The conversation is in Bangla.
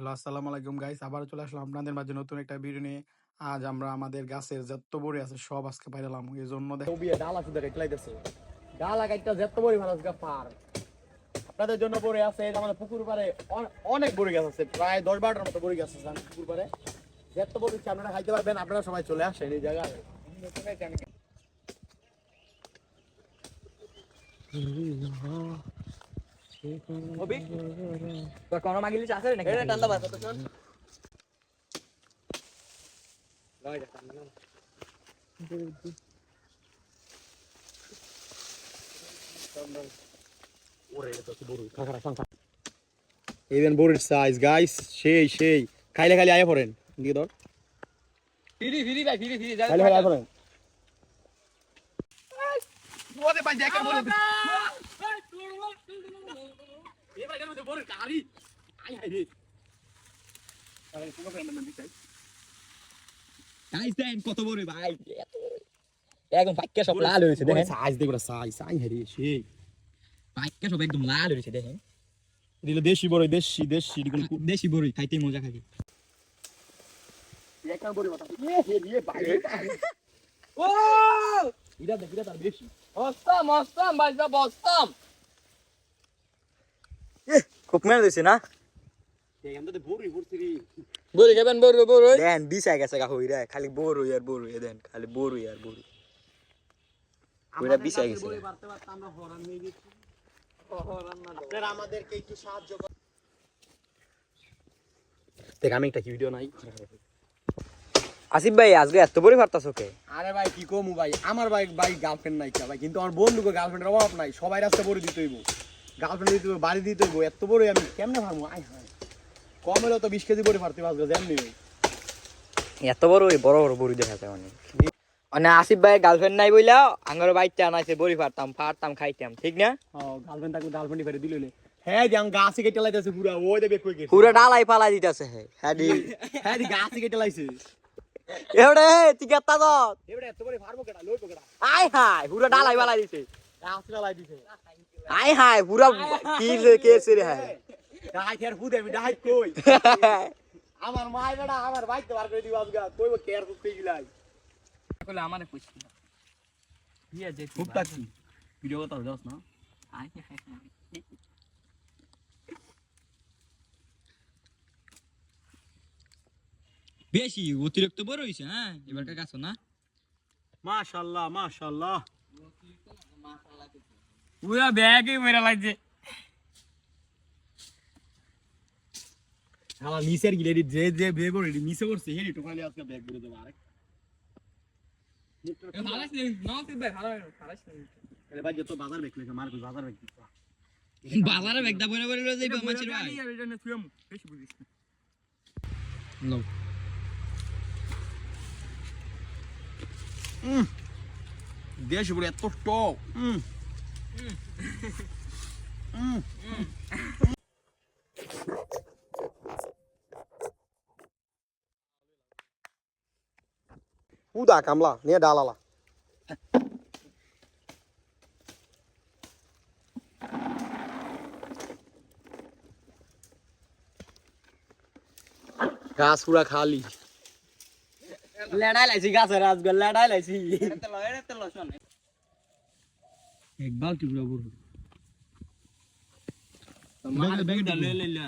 হ্যালো, আসসালামু আলাইকুম গাইস। আবার চলে আসলাম আপনাদের মাঝে নতুন একটা ভিডিও নিয়ে। আজ আমরা আমাদের গাছের যত বড়ি আছে সব আজকে পাইলাম। এই জন্য ডাল আছে দেখে খেলাইতেছে ডাল আগাইটা যত বড়ি মানুষ গা পার আপনাদের জন্য বড়ি আছে আমাদের পুকুর পারে অনেক বড়ি গাছ আছে প্রায় 10-12টার মতো বড়ি গাছ আছে পুকুর পারে যত বড়ি আপনারা খাইতে পারবেন আপনারা সবাই চলে আসেন এই জায়গায় ওবি তো কোন মাগিলি আছে নাকি এটা টান্দা বাস তো শুন লয় যা টান্দা even board size guys সেই খাইলে খালি আয়া পড়েন দিয়ে দাও ফিরি ভাই ফিরি খাইলে খালি আয়া পড়েন ওরে ভাই দেখেন বলে এই ভাই কেন বড় গাড়ি আই হাই রে আরে কোন ফ্রেন্ড নাম দিছাই গাইস দেন কত বড় ভাই একদম পাক্কা সব লাল হইছে দেখেন সাইজ দেখো সাইজ আই হাই রে সেই পাক্কা সব একদম লাল হইছে দেখেন দিলে দেশি বড় দেশি দেশি বড় খাইতে মজা খাবে একটা বড় কথা এ বাইরে ও ইরা দেখি তার বেশি মস্তাম বাজবা বস্তাম খুব মেরে দিছে না এখান থেকে বড়ই পড়ছি রে বড় খাবেন বড় দেন বিছাই গেছে গা হইরা খালি বড় দেন খালি বড় ওইটা বিছাই গেছে বড়ই বাড়তে বাড়তে আমরা হরান হয়ে গেছি আপনারা আমাদেরকে একটু সাহায্য করুন দেখ আমি একটা ভিডিও নাই আসিফ ভাই আজকে এত বড় পারতাছ ওকে আরে ভাই কি কমু ভাই আমার ভাই গার্লফ্রেন্ড নাই ভাই কিন্তু আমার বন্ধুকে গার্লফ্রেন্ডের অভাব নাই সবাই রাস্তা বড় দিতে হইব গার্লফ্রেন্ড দিতে হইব বাড়ি দিতে হইব এত বড় আমি কেমনে পারবো আই হাই কম হলেও তো 20 কেজি বড় পারতে পারবো যেমনি ভাই এত বড় বড় দেখা যায় মানে আসিফ ভাই গার্লফ্রেন্ড নাই বইলা আঙ্গর বাইতে আনাইছে বড়ি ফারতাম খাইতাম ঠিক না গার্লফ্রেন্ড থাকলে গার্লফ্রেন্ড ফেরে দিল হ্যাঁ যে আমি গাছে কেটে লাইতেছে পুরা ওই দেবে কই গেছে পুরো ডালাই ফালাই দিতাছে হ্যাঁ হ্যাঁ দি গাছে কেটে লাইছে এড়ে তুই কেতা তো এবারে এত বড় ফারবো কেডা লইবো কেডা আই হাই পুরো ডালাই ফালাই দিছে গাছে লাই দিছে আই হাই পুরো কেছে রে হাই ডাই ফের হুদে আমি ডাই কই আমার মাই বেটা আমার বাইতে বার করে দিবা আজগা কইবো কেয়ার কই গিলাই বলে আমারে কইছি বিয়া যে খুব তাকি ভিডিও কথা দাও না আই বেশি অতিরিক্ত বড় হইছে হ্যাঁ এবারকার গাছ না মাশাআল্লাহ পুরা ব্যাগই মেরা লাগছে আমার নিচের গিলেরি যে বেগ করে নিচে করছে হেডি তো খালি আজকে ব্যাগ করে দেব আরে ভালাস নেই না তুই ভাই ভালাস নেই আরে ভাই যত বাজার বেক লাগে মার কই বাজার বেক দিছ বাজারে ব্যাগটা বড় বড় লই যাইবা মাছের ভাই এই জন্য তুইম বেশি বুঝিস নো দেশ বড় এত টক উদা কামলা নিয়ে ডালালা গাছ পুরা খালি লড়াই লাইছি গাছের আজকে লড়াই লাইছি এটা ল শুন এক বালতি পুরা বড় মার ব্যাগটা লই লইলা